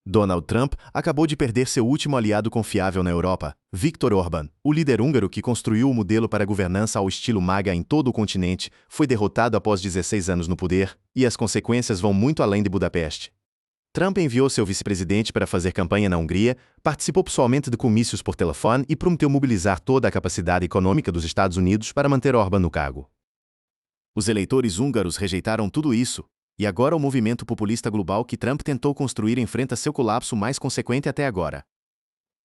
Donald Trump acabou de perder seu último aliado confiável na Europa, Viktor Orbán. O líder húngaro que construiu o modelo para a governança ao estilo MAGA em todo o continente foi derrotado após 16 anos no poder, e as consequências vão muito além de Budapeste. Trump enviou seu vice-presidente para fazer campanha na Hungria, participou pessoalmente de comícios por telefone e prometeu mobilizar toda a capacidade econômica dos Estados Unidos para manter Orbán no cargo. Os eleitores húngaros rejeitaram tudo isso, e agora o movimento populista global que Trump tentou construir enfrenta seu colapso mais consequente até agora.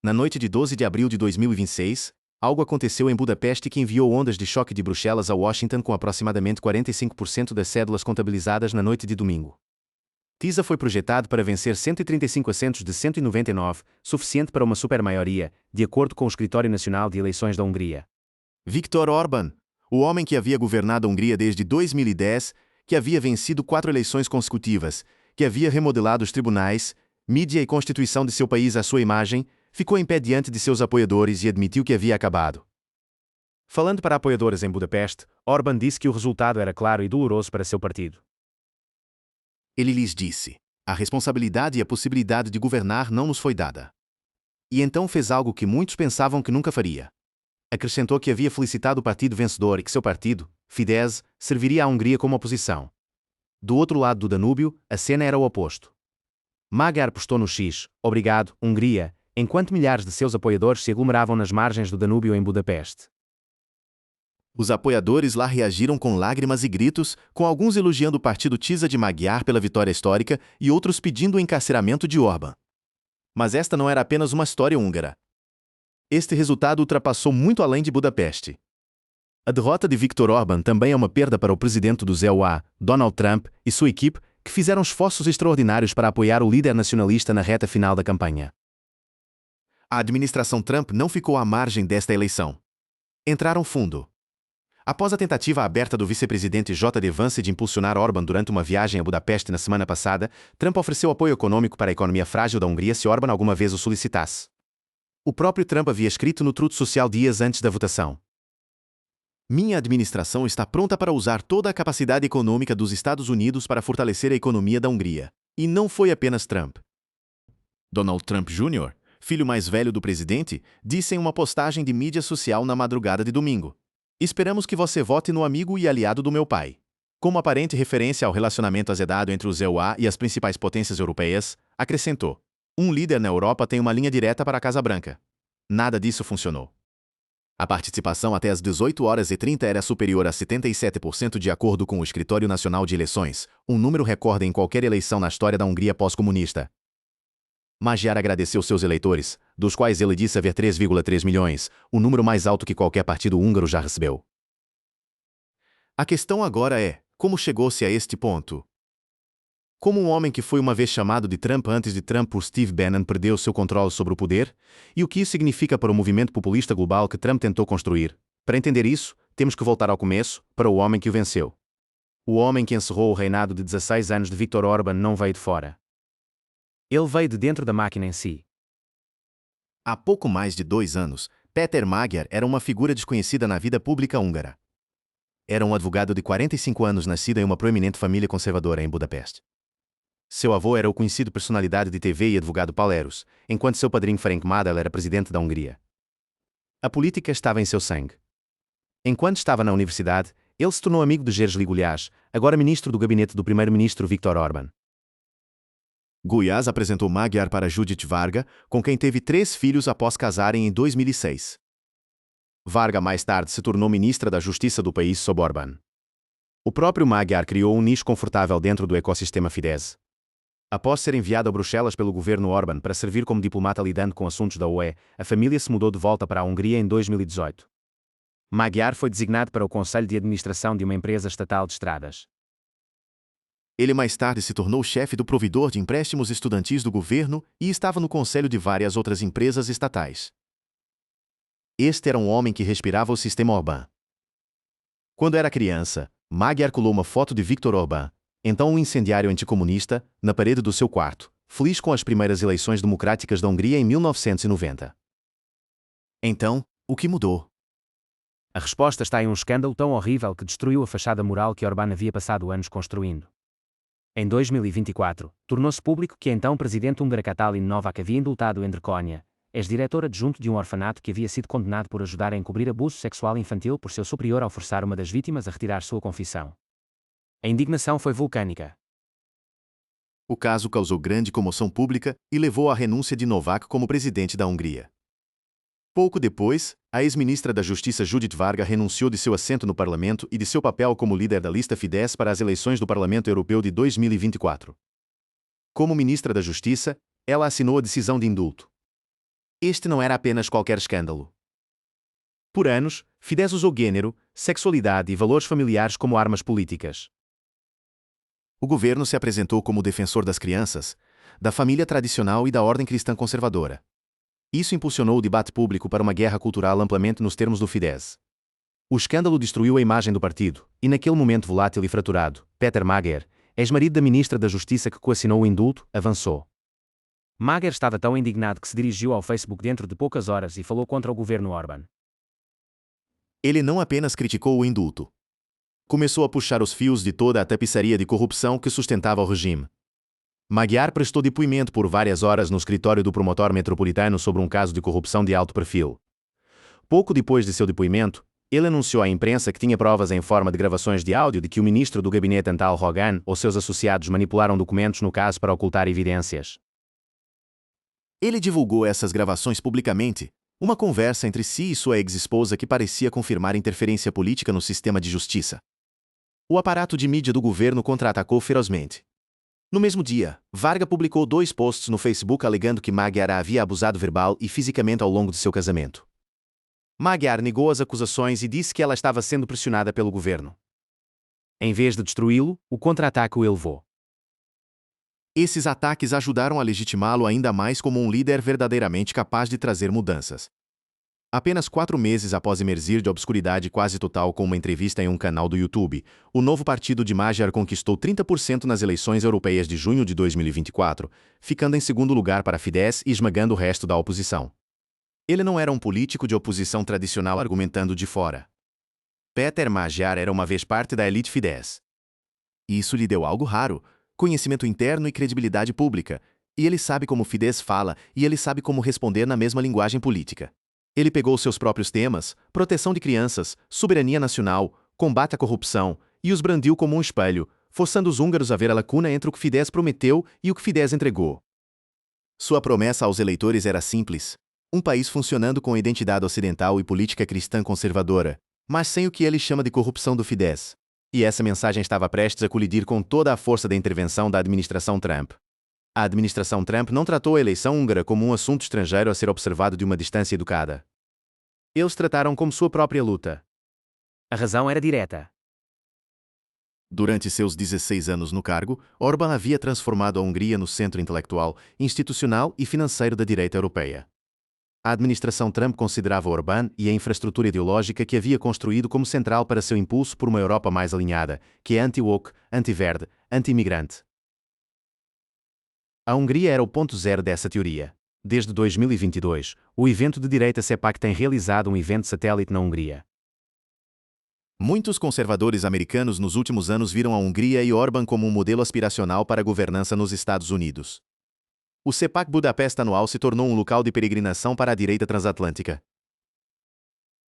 Na noite de 12 de abril de 2026, algo aconteceu em Budapeste que enviou ondas de choque de Bruxelas a Washington com aproximadamente 45% das cédulas contabilizadas na noite de domingo. TISA foi projetado para vencer 135 assentos de 199, suficiente para uma supermaioria, de acordo com o Escritório Nacional de Eleições da Hungria. Viktor Orbán, o homem que havia governado a Hungria desde 2010, que havia vencido 4 eleições consecutivas, que havia remodelado os tribunais, mídia e constituição de seu país à sua imagem, ficou em pé diante de seus apoiadores e admitiu que havia acabado. Falando para apoiadores em Budapeste, Orbán disse que o resultado era claro e doloroso para seu partido. Ele lhes disse: a responsabilidade e a possibilidade de governar não nos foi dada. E então fez algo que muitos pensavam que nunca faria. Acrescentou que havia felicitado o partido vencedor e que seu partido, Fidesz, serviria à Hungria como oposição. Do outro lado do Danúbio, a cena era o oposto. Magyar postou no X, obrigado, Hungria, enquanto milhares de seus apoiadores se aglomeravam nas margens do Danúbio em Budapeste. Os apoiadores lá reagiram com lágrimas e gritos, com alguns elogiando o partido TISA de Magyar pela vitória histórica e outros pedindo o encarceramento de Orbán. Mas esta não era apenas uma história húngara. Este resultado ultrapassou muito além de Budapeste. A derrota de Viktor Orbán também é uma perda para o presidente do ZEUA, Donald Trump, e sua equipe, que fizeram esforços extraordinários para apoiar o líder nacionalista na reta final da campanha. A administração Trump não ficou à margem desta eleição. Entraram fundo. Após a tentativa aberta do vice-presidente J.D. Vance de impulsionar Orbán durante uma viagem a Budapeste na semana passada, Trump ofereceu apoio econômico para a economia frágil da Hungria se Orbán alguma vez o solicitasse. O próprio Trump havia escrito no Truth Social dias antes da votação: minha administração está pronta para usar toda a capacidade econômica dos Estados Unidos para fortalecer a economia da Hungria. E não foi apenas Trump. Donald Trump Jr., filho mais velho do presidente, disse em uma postagem de mídia social na madrugada de domingo: esperamos que você vote no amigo e aliado do meu pai. Como aparente referência ao relacionamento azedado entre o ZEUA e as principais potências europeias, acrescentou: um líder na Europa tem uma linha direta para a Casa Branca. Nada disso funcionou. A participação até às 18h30 era superior a 77% de acordo com o Escritório Nacional de Eleições, um número recorde em qualquer eleição na história da Hungria pós-comunista. Magyar agradeceu seus eleitores, dos quais ele disse haver 3,3 milhões, o número mais alto que qualquer partido húngaro já recebeu. A questão agora é: como chegou-se a este ponto? Como um homem que foi uma vez chamado de Trump antes de Trump por Steve Bannon perdeu seu controle sobre o poder? E o que isso significa para o movimento populista global que Trump tentou construir? Para entender isso, temos que voltar ao começo, para o homem que o venceu. O homem que encerrou o reinado de 16 anos de Viktor Orbán não veio de fora. Ele veio de dentro da máquina em si. Há pouco mais de 2 anos, Péter Magyar era uma figura desconhecida na vida pública húngara. Era um advogado de 45 anos nascido em uma proeminente família conservadora em Budapeste. Seu avô era o conhecido personalidade de TV e advogado Paul Eros, enquanto seu padrinho Ferenc Madel era presidente da Hungria. A política estava em seu sangue. Enquanto estava na universidade, ele se tornou amigo de Jerzy Gulyás, agora ministro do gabinete do primeiro-ministro Viktor Orbán. Gulyás apresentou Magyar para Judith Varga, com quem teve 3 filhos após casarem em 2006. Varga mais tarde se tornou ministra da Justiça do país sob Orbán. O próprio Magyar criou um nicho confortável dentro do ecossistema Fidesz. Após ser enviado a Bruxelas pelo governo Orbán para servir como diplomata lidando com assuntos da UE, a família se mudou de volta para a Hungria em 2018. Magyar foi designado para o conselho de administração de uma empresa estatal de estradas. Ele mais tarde se tornou chefe do provedor de empréstimos estudantis do governo e estava no conselho de várias outras empresas estatais. Este era um homem que respirava o sistema Orbán. Quando era criança, Magyar colou uma foto de Viktor Orbán, então um incendiário anticomunista, na parede do seu quarto, feliz com as primeiras eleições democráticas da Hungria em 1990. Então, o que mudou? A resposta está em um escândalo tão horrível que destruiu a fachada moral que Orbán havia passado anos construindo. Em 2024, tornou-se público que a então presidente húngara Katalin Novák havia indultado Endrkonha, ex-diretor adjunto de um orfanato que havia sido condenado por ajudar a encobrir abuso sexual infantil por seu superior ao forçar uma das vítimas a retirar sua confissão. A indignação foi vulcânica. O caso causou grande comoção pública e levou à renúncia de Novák como presidente da Hungria. Pouco depois, a ex-ministra da Justiça Judith Varga renunciou de seu assento no parlamento e de seu papel como líder da lista Fidesz para as eleições do Parlamento Europeu de 2024. Como ministra da Justiça, ela assinou a decisão de indulto. Este não era apenas qualquer escândalo. Por anos, Fidesz usou gênero, sexualidade e valores familiares como armas políticas. O governo se apresentou como defensor das crianças, da família tradicional e da ordem cristã conservadora. Isso impulsionou o debate público para uma guerra cultural amplamente nos termos do Fidesz. O escândalo destruiu a imagem do partido, e naquele momento volátil e fraturado, Peter Magyar, ex-marido da ministra da Justiça que coassinou o indulto, avançou. Magyar estava tão indignado que se dirigiu ao Facebook dentro de poucas horas e falou contra o governo Orbán. Ele não apenas criticou o indulto. Começou a puxar os fios de toda a tapeçaria de corrupção que sustentava o regime. Magyar prestou depoimento por várias horas no escritório do promotor metropolitano sobre um caso de corrupção de alto perfil. Pouco depois de seu depoimento, ele anunciou à imprensa que tinha provas em forma de gravações de áudio de que o ministro do gabinete Antal Rogan ou seus associados manipularam documentos no caso para ocultar evidências. Ele divulgou essas gravações publicamente, uma conversa entre si e sua ex-esposa que parecia confirmar interferência política no sistema de justiça. O aparato de mídia do governo contra-atacou ferozmente. No mesmo dia, Varga publicou 2 posts no Facebook alegando que Magyar a havia abusado verbal e fisicamente ao longo de seu casamento. Magyar negou as acusações e disse que ela estava sendo pressionada pelo governo. Em vez de destruí-lo, o contra-ataque o elevou. Esses ataques ajudaram a legitimá-lo ainda mais como um líder verdadeiramente capaz de trazer mudanças. Apenas 4 meses após emergir de obscuridade quase total com uma entrevista em um canal do YouTube, o novo partido de Magyar conquistou 30% nas eleições europeias de junho de 2024, ficando em segundo lugar para Fidesz e esmagando o resto da oposição. Ele não era um político de oposição tradicional argumentando de fora. Peter Magyar era uma vez parte da elite Fidesz. Isso lhe deu algo raro, conhecimento interno e credibilidade pública, e ele sabe como o Fidesz fala e ele sabe como responder na mesma linguagem política. Ele pegou seus próprios temas, proteção de crianças, soberania nacional, combate à corrupção, e os brandiu como um espelho, forçando os húngaros a ver a lacuna entre o que Fidesz prometeu e o que Fidesz entregou. Sua promessa aos eleitores era simples: um país funcionando com identidade ocidental e política cristã conservadora, mas sem o que ele chama de corrupção do Fidesz. E essa mensagem estava prestes a colidir com toda a força da intervenção da administração Trump. A administração Trump não tratou a eleição húngara como um assunto estrangeiro a ser observado de uma distância educada. Eles trataram como sua própria luta. A razão era direta. Durante seus 16 anos no cargo, Orbán havia transformado a Hungria no centro intelectual, institucional e financeiro da direita europeia. A administração Trump considerava Orbán e a infraestrutura ideológica que havia construído como central para seu impulso por uma Europa mais alinhada, que é anti-woke, anti-verde, anti-imigrante. A Hungria era o ponto zero dessa teoria. Desde 2022, o evento de direita CEPAC tem realizado um evento satélite na Hungria. Muitos conservadores americanos nos últimos anos viram a Hungria e Orbán como um modelo aspiracional para a governança nos Estados Unidos. O CEPAC Budapeste anual se tornou um local de peregrinação para a direita transatlântica.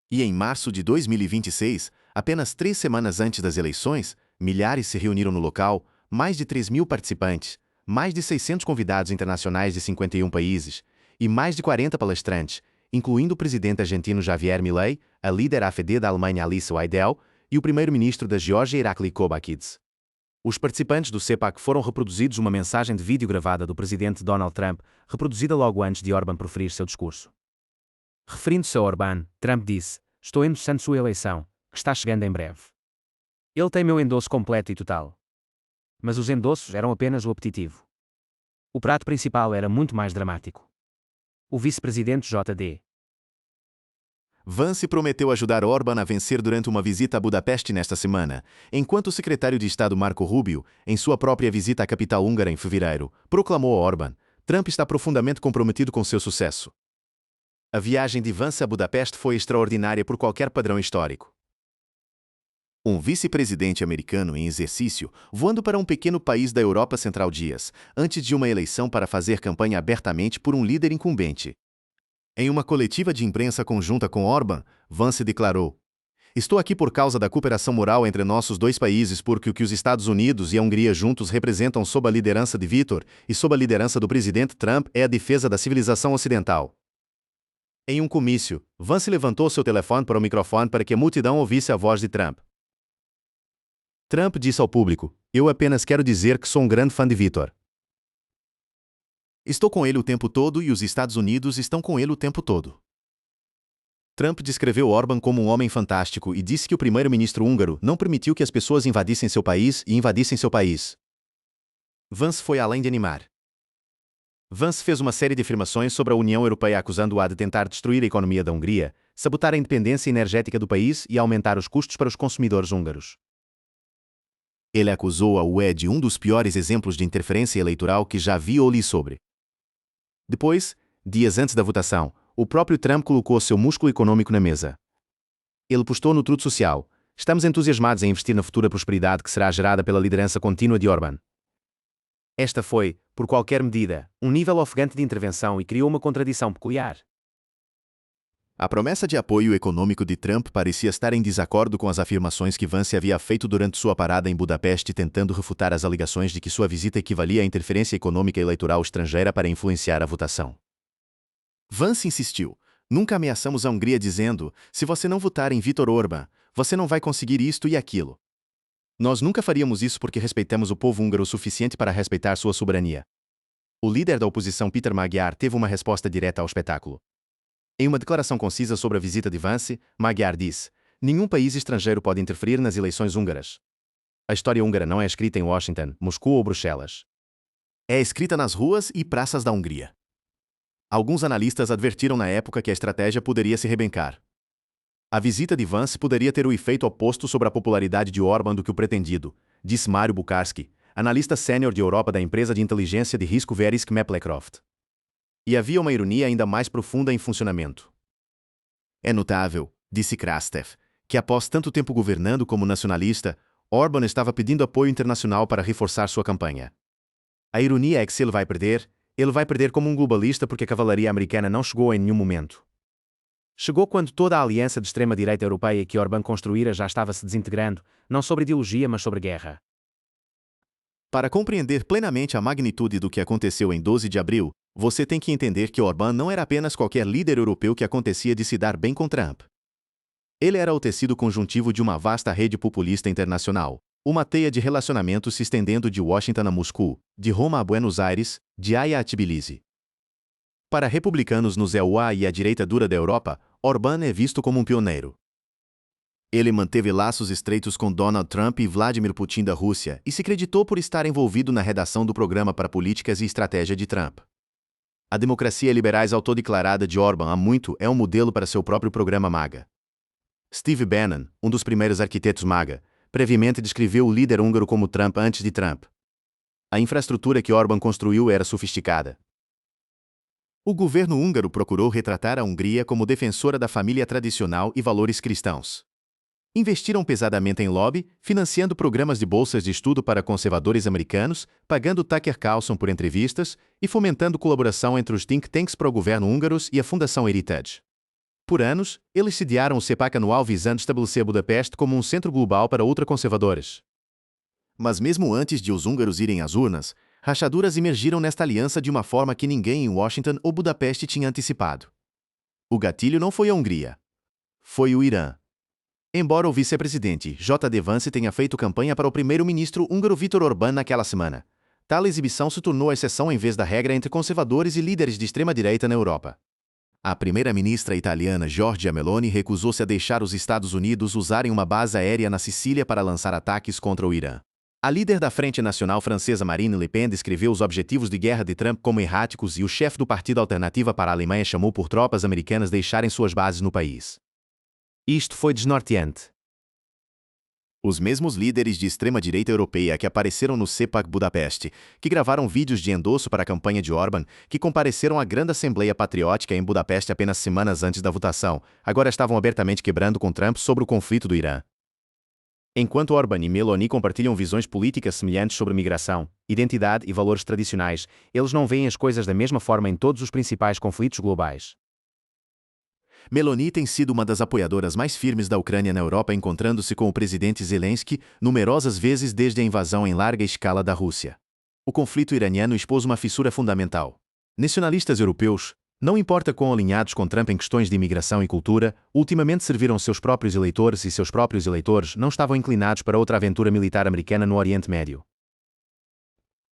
E em março de 2026, apenas 3 semanas antes das eleições, milhares se reuniram no local, mais de 3.000 participantes, mais de 600 convidados internacionais de 51 países e mais de 40 palestrantes, incluindo o presidente argentino Javier Milei, a líder AfD da Alemanha Alice Weidel e o primeiro-ministro da Geórgia Irakli Kobakidze. Os participantes do CEPAC foram reproduzidos uma mensagem de vídeo gravada do presidente Donald Trump, reproduzida logo antes de Orbán proferir seu discurso. Referindo-se a Orbán, Trump disse: "Estou endossando sua eleição, que está chegando em breve. Ele tem meu endosso completo e total." Mas os endossos eram apenas o apetitivo. O prato principal era muito mais dramático. O vice-presidente J.D. Vance prometeu ajudar Orbán a vencer durante uma visita a Budapeste nesta semana, enquanto o secretário de Estado Marco Rubio, em sua própria visita à capital húngara em fevereiro, proclamou a Orbán: "Trump está profundamente comprometido com seu sucesso." A viagem de Vance a Budapeste foi extraordinária por qualquer padrão histórico. Um vice-presidente americano em exercício, voando para um pequeno país da Europa Central dias, antes de uma eleição para fazer campanha abertamente por um líder incumbente. Em uma coletiva de imprensa conjunta com Orbán, Vance declarou: "Estou aqui por causa da cooperação moral entre nossos dois países porque o que os Estados Unidos e a Hungria juntos representam sob a liderança de Viktor e sob a liderança do presidente Trump é a defesa da civilização ocidental." Em um comício, Vance levantou seu telefone para o microfone para que a multidão ouvisse a voz de Trump. Trump disse ao público: "Eu apenas quero dizer que sou um grande fã de Viktor. Estou com ele o tempo todo e os Estados Unidos estão com ele o tempo todo." Trump descreveu Orbán como um homem fantástico e disse que o primeiro-ministro húngaro não permitiu que as pessoas invadissem seu país e invadissem seu país. Vance foi além de animar. Vance fez uma série de afirmações sobre a União Europeia acusando-a de tentar destruir a economia da Hungria, sabotar a independência energética do país e aumentar os custos para os consumidores húngaros. Ele acusou a UE de um dos piores exemplos de interferência eleitoral que já vi ou li sobre. Depois, dias antes da votação, o próprio Trump colocou seu músculo econômico na mesa. Ele postou no Truth Social: "Estamos entusiasmados em investir na futura prosperidade que será gerada pela liderança contínua de Orbán." Esta foi, por qualquer medida, um nível ofegante de intervenção e criou uma contradição peculiar. A promessa de apoio econômico de Trump parecia estar em desacordo com as afirmações que Vance havia feito durante sua parada em Budapeste, tentando refutar as alegações de que sua visita equivalia à interferência econômica eleitoral estrangeira para influenciar a votação. Vance insistiu: "Nunca ameaçamos a Hungria dizendo: se você não votar em Viktor Orbán, você não vai conseguir isto e aquilo. Nós nunca faríamos isso porque respeitamos o povo húngaro o suficiente para respeitar sua soberania." O líder da oposição Peter Magyar teve uma resposta direta ao espetáculo. Em uma declaração concisa sobre a visita de Vance, Magyar disse: "Nenhum país estrangeiro pode interferir nas eleições húngaras. A história húngara não é escrita em Washington, Moscou ou Bruxelas. É escrita nas ruas e praças da Hungria." Alguns analistas advertiram na época que a estratégia poderia se rebencar. A visita de Vance poderia ter o efeito oposto sobre a popularidade de Orbán do que o pretendido, disse Mário Bukarski, analista sênior de Europa da empresa de inteligência de risco Verisk Maplecroft. E havia uma ironia ainda mais profunda em funcionamento. "É notável", disse Krastev, "que após tanto tempo governando como nacionalista, Orbán estava pedindo apoio internacional para reforçar sua campanha. A ironia é que se ele vai perder como um globalista porque a cavalaria americana não chegou em nenhum momento. Chegou quando toda a aliança de extrema-direita europeia que Orbán construíra já estava se desintegrando, não sobre ideologia mas sobre guerra." Para compreender plenamente a magnitude do que aconteceu em 12 de abril, você tem que entender que Orbán não era apenas qualquer líder europeu que acontecia de se dar bem com Trump. Ele era o tecido conjuntivo de uma vasta rede populista internacional, uma teia de relacionamentos se estendendo de Washington a Moscou, de Roma a Buenos Aires, de Haia a Tbilisi. Para republicanos no ZEUA e a direita dura da Europa, Orbán é visto como um pioneiro. Ele manteve laços estreitos com Donald Trump e Vladimir Putin da Rússia e se creditou por estar envolvido na redação do Programa para Políticas e Estratégia de Trump. A democracia liberais autodeclarada de Orbán há muito é um modelo para seu próprio programa MAGA. Steve Bannon, um dos primeiros arquitetos MAGA, previamente descreveu o líder húngaro como Trump antes de Trump. A infraestrutura que Orbán construiu era sofisticada. O governo húngaro procurou retratar a Hungria como defensora da família tradicional e valores cristãos. Investiram pesadamente em lobby, financiando programas de bolsas de estudo para conservadores americanos, pagando Tucker Carlson por entrevistas e fomentando colaboração entre os think tanks pró-governo húngaros e a Fundação Heritage. Por anos, eles sediaram o CEPAC anual visando estabelecer Budapeste como um centro global para ultraconservadores. Mas mesmo antes de os húngaros irem às urnas, rachaduras emergiram nesta aliança de uma forma que ninguém em Washington ou Budapeste tinha antecipado. O gatilho não foi a Hungria. Foi o Irã. Embora o vice-presidente J.D. Vance tenha feito campanha para o primeiro-ministro húngaro Viktor Orbán naquela semana, tal exibição se tornou a exceção em vez da regra entre conservadores e líderes de extrema-direita na Europa. A primeira-ministra italiana Giorgia Meloni recusou-se a deixar os Estados Unidos usarem uma base aérea na Sicília para lançar ataques contra o Irã. A líder da Frente Nacional francesa Marine Le Pen descreveu os objetivos de guerra de Trump como erráticos e o chefe do Partido Alternativa para a Alemanha chamou por tropas americanas deixarem suas bases no país. Isto foi desnorteante. Os mesmos líderes de extrema-direita europeia que apareceram no CEPAC Budapeste, que gravaram vídeos de endosso para a campanha de Orbán, que compareceram à Grande Assembleia Patriótica em Budapeste apenas semanas antes da votação, agora estavam abertamente quebrando com Trump sobre o conflito do Irã. Enquanto Orbán e Meloni compartilham visões políticas semelhantes sobre migração, identidade e valores tradicionais, eles não veem as coisas da mesma forma em todos os principais conflitos globais. Meloni tem sido uma das apoiadoras mais firmes da Ucrânia na Europa, encontrando-se com o presidente Zelensky numerosas vezes desde a invasão em larga escala da Rússia. O conflito iraniano expôs uma fissura fundamental. Nacionalistas europeus, não importa quão alinhados com Trump em questões de imigração e cultura, ultimamente serviram seus próprios eleitores e seus próprios eleitores não estavam inclinados para outra aventura militar americana no Oriente Médio.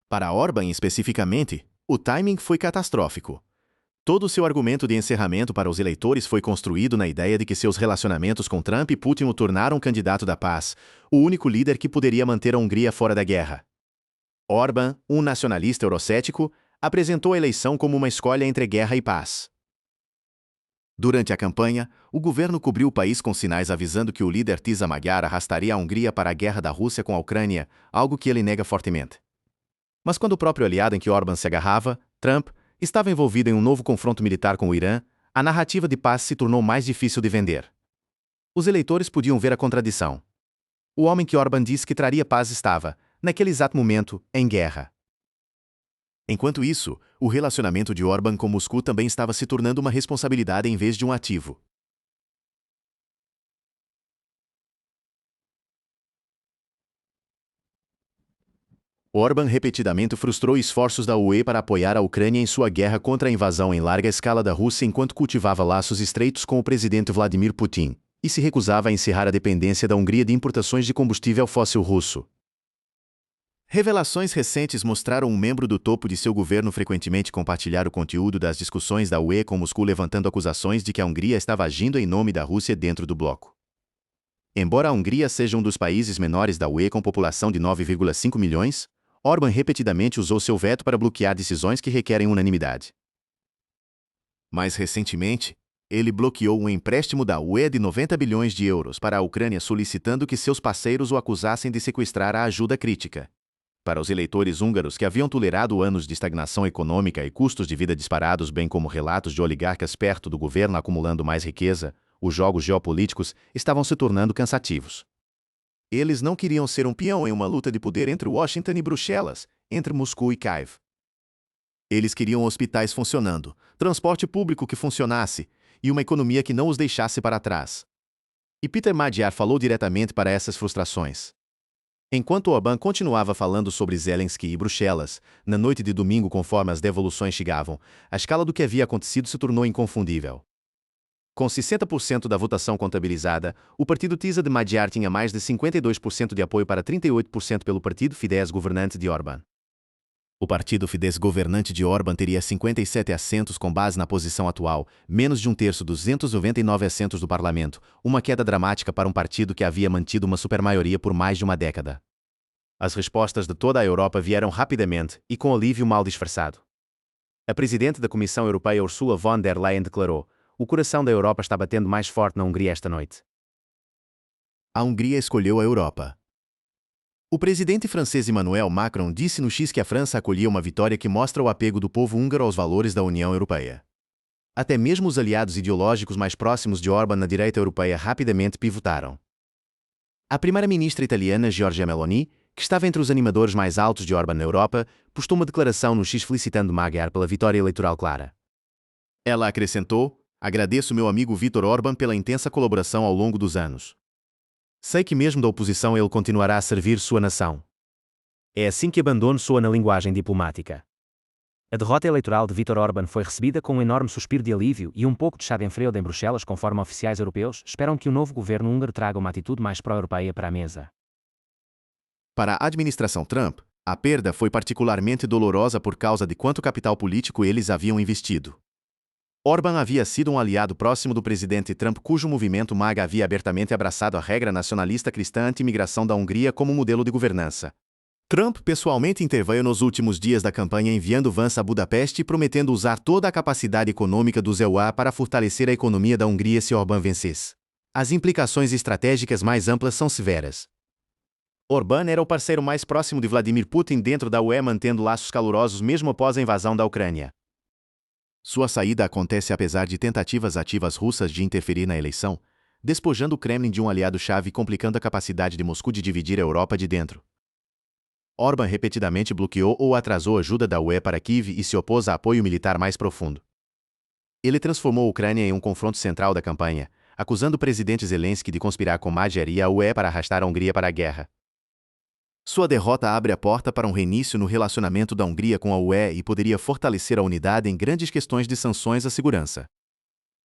Para Orbán especificamente, o timing foi catastrófico. Todo o seu argumento de encerramento para os eleitores foi construído na ideia de que seus relacionamentos com Trump e Putin o tornaram candidato da paz, o único líder que poderia manter a Hungria fora da guerra. Orbán, um nacionalista eurocético, apresentou a eleição como uma escolha entre guerra e paz. Durante a campanha, o governo cobriu o país com sinais avisando que o líder Tisza Magyar arrastaria a Hungria para a guerra da Rússia com a Ucrânia, algo que ele nega fortemente. Mas quando o próprio aliado em que Orbán se agarrava, Trump, estava envolvido em um novo confronto militar com o Irã, a narrativa de paz se tornou mais difícil de vender. Os eleitores podiam ver a contradição. O homem que Orbán disse que traria paz estava, naquele exato momento, em guerra. Enquanto isso, o relacionamento de Orbán com Moscou também estava se tornando uma responsabilidade em vez de um ativo. Orbán repetidamente frustrou esforços da UE para apoiar a Ucrânia em sua guerra contra a invasão em larga escala da Rússia enquanto cultivava laços estreitos com o presidente Vladimir Putin, e se recusava a encerrar a dependência da Hungria de importações de combustível fóssil russo. Revelações recentes mostraram um membro do topo de seu governo frequentemente compartilhar o conteúdo das discussões da UE com Moscou, levantando acusações de que a Hungria estava agindo em nome da Rússia dentro do bloco. Embora a Hungria seja um dos países menores da UE com população de 9,5 milhões, Orbán repetidamente usou seu veto para bloquear decisões que requerem unanimidade. Mais recentemente, ele bloqueou um empréstimo da UE de 90 bilhões de euros para a Ucrânia, solicitando que seus parceiros o acusassem de sequestrar a ajuda crítica. Para os eleitores húngaros que haviam tolerado anos de estagnação econômica e custos de vida disparados, bem como relatos de oligarcas perto do governo acumulando mais riqueza, os jogos geopolíticos estavam se tornando cansativos. Eles não queriam ser um peão em uma luta de poder entre Washington e Bruxelas, entre Moscou e Kiev. Eles queriam hospitais funcionando, transporte público que funcionasse e uma economia que não os deixasse para trás. E Peter Magyar falou diretamente para essas frustrações. Enquanto Orbán continuava falando sobre Zelensky e Bruxelas, na noite de domingo, conforme as devoluções chegavam, a escala do que havia acontecido se tornou inconfundível. Com 60% da votação contabilizada, o partido Tisza de Magyar tinha mais de 52% de apoio para 38% pelo partido Fidesz governante de Orbán. O partido Fidesz governante de Orbán teria 57 assentos com base na posição atual, menos de um terço dos 299 assentos do parlamento, uma queda dramática para um partido que havia mantido uma supermaioria por mais de uma década. As respostas de toda a Europa vieram rapidamente e com alívio mal disfarçado. A presidente da Comissão Europeia Ursula von der Leyen declarou: "O coração da Europa está batendo mais forte na Hungria esta noite." A Hungria escolheu a Europa. O presidente francês Emmanuel Macron disse no X que a França acolhia uma vitória que mostra o apego do povo húngaro aos valores da União Europeia. Até mesmo os aliados ideológicos mais próximos de Orbán na direita europeia rapidamente pivotaram. A primeira-ministra italiana Giorgia Meloni, que estava entre os animadores mais altos de Orbán na Europa, postou uma declaração no X felicitando Magyar pela vitória eleitoral clara. Ela acrescentou: "Agradeço meu amigo Viktor Orbán pela intensa colaboração ao longo dos anos. Sei que mesmo da oposição ele continuará a servir sua nação." É assim que abandono soa na linguagem diplomática. A derrota eleitoral de Viktor Orbán foi recebida com um enorme suspiro de alívio e um pouco de schadenfreude em Bruxelas, conforme oficiais europeus esperam que o novo governo húngaro traga uma atitude mais pró-europeia para a mesa. Para a administração Trump, a perda foi particularmente dolorosa por causa de quanto capital político eles haviam investido. Orbán havia sido um aliado próximo do presidente Trump, cujo movimento MAGA havia abertamente abraçado a regra nacionalista cristã anti-imigração da Hungria como modelo de governança. Trump pessoalmente interveio nos últimos dias da campanha, enviando Vance a Budapeste e prometendo usar toda a capacidade econômica do EUA para fortalecer a economia da Hungria se Orbán vencesse. As implicações estratégicas mais amplas são severas. Orbán era o parceiro mais próximo de Vladimir Putin dentro da UE, mantendo laços calorosos mesmo após a invasão da Ucrânia. Sua saída acontece apesar de tentativas ativas russas de interferir na eleição, despojando o Kremlin de um aliado-chave e complicando a capacidade de Moscou de dividir a Europa de dentro. Orbán repetidamente bloqueou ou atrasou ajuda da UE para Kiev e se opôs a apoio militar mais profundo. Ele transformou a Ucrânia em um confronto central da campanha, acusando o presidente Zelensky de conspirar com Magyar e a UE para arrastar a Hungria para a guerra. Sua derrota abre a porta para um reinício no relacionamento da Hungria com a UE e poderia fortalecer a unidade em grandes questões de sanções à segurança.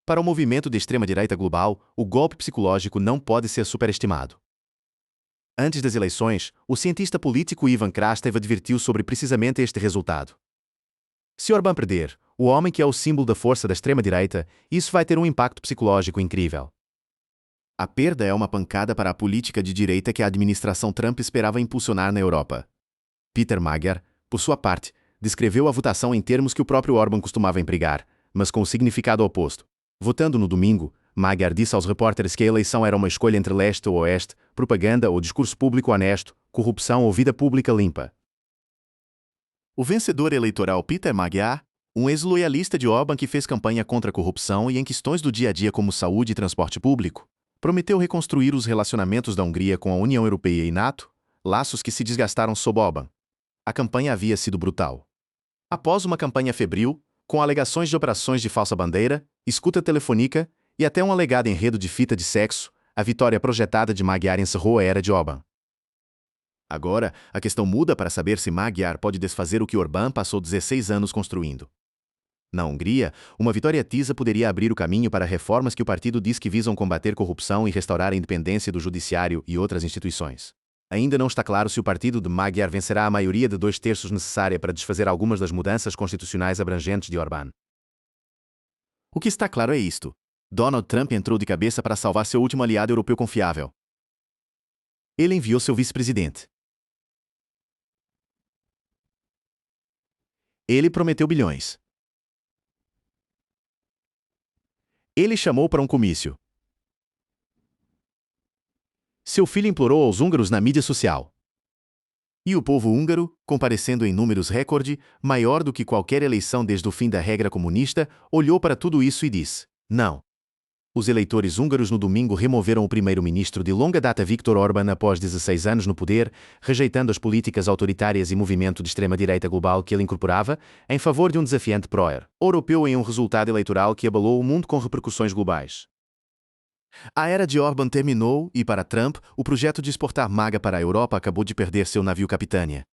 Para o movimento de extrema-direita global, o golpe psicológico não pode ser superestimado. Antes das eleições, o cientista político Ivan Krastev advertiu sobre precisamente este resultado. Se Orbán perder, o homem que é o símbolo da força da extrema-direita, isso vai ter um impacto psicológico incrível. A perda é uma pancada para a política de direita que a administração Trump esperava impulsionar na Europa. Peter Magyar, por sua parte, descreveu a votação em termos que o próprio Orbán costumava empregar, mas com o significado oposto. Votando no domingo, Magyar disse aos repórteres que a eleição era uma escolha entre leste ou oeste, propaganda ou discurso público honesto, corrupção ou vida pública limpa. O vencedor eleitoral Peter Magyar, um ex-loialista de Orbán que fez campanha contra a corrupção e em questões do dia a dia como saúde e transporte público, prometeu reconstruir os relacionamentos da Hungria com a União Europeia e NATO, laços que se desgastaram sob Orbán. A campanha havia sido brutal. Após uma campanha febril, com alegações de operações de falsa bandeira, escuta telefônica e até um alegado enredo de fita de sexo, a vitória projetada de Magyar encerrou a era de Orbán. Agora, a questão muda para saber se Magyar pode desfazer o que Orbán passou 16 anos construindo. Na Hungria, uma vitória tisa poderia abrir o caminho para reformas que o partido diz que visam combater corrupção e restaurar a independência do judiciário e outras instituições. Ainda não está claro se o partido de Magyar vencerá a maioria de 2/3 necessária para desfazer algumas das mudanças constitucionais abrangentes de Orbán. O que está claro é isto: Donald Trump entrou de cabeça para salvar seu último aliado europeu confiável. Ele enviou seu vice-presidente. Ele prometeu bilhões. Ele chamou para um comício. Seu filho implorou aos húngaros na mídia social. E o povo húngaro, comparecendo em números recorde, maior do que qualquer eleição desde o fim da regra comunista, olhou para tudo isso e disse: não. Os eleitores húngaros no domingo removeram o primeiro-ministro de longa data Viktor Orbán após 16 anos no poder, rejeitando as políticas autoritárias e movimento de extrema-direita global que ele incorporava, em favor de um desafiante pró-europeu em um resultado eleitoral que abalou o mundo com repercussões globais. A era de Orbán terminou e, para Trump, o projeto de exportar MAGA para a Europa acabou de perder seu navio capitânia.